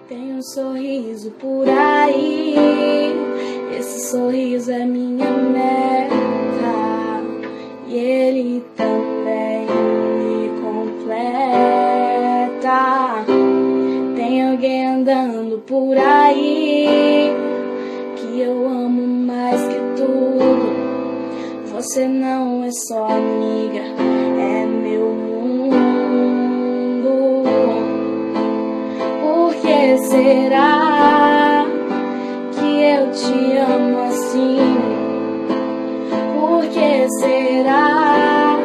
Tem um sorriso por aí, esse sorriso é minha meta, e ele também me completa. Tem alguém andando por aí que eu amo mais que tudo. Você não é só amiga, é meu mundo. Por que será que eu te amo assim? Por que será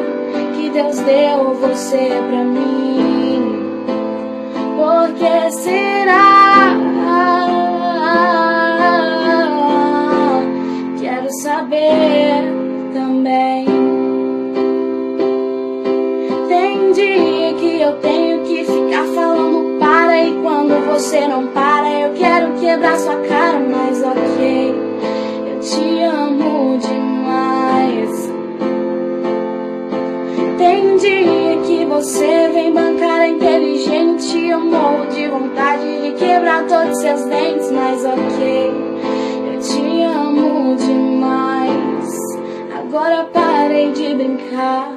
que Deus deu você pra mim? Por que será? Quero saber também. Tem dia que eu tenho que ficar falando para, e quando você não para eu quero quebrar sua cara, mas ok, eu te amo demais. Tem dia que você vem bancar inteligente, eu morro de vontade de quebrar todos seus dentes, mas ok, eu te amo demais. Agora parei de brincar,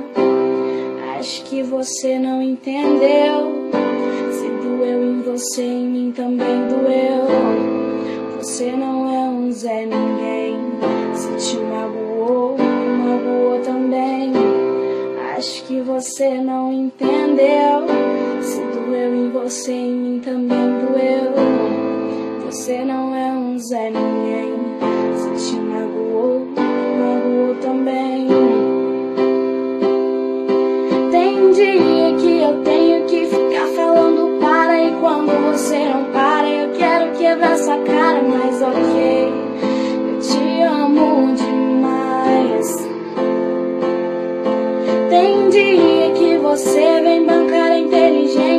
acho que você não entendeu. Se doeu em você, em mim também doeu. Você não é um Zé Ninguém, se te magoou, magoou também. Acho que você não entendeu. Se doeu em você, em mim também doeu. Você não é um Zé Ninguém, se te magoou, magoou também. Tem dia que eu tenho que ficar falando para, e quando você não para eu quero quebrar sua cara, mas ok, eu te amo demais. Tem dia que você vem bancar inteligente,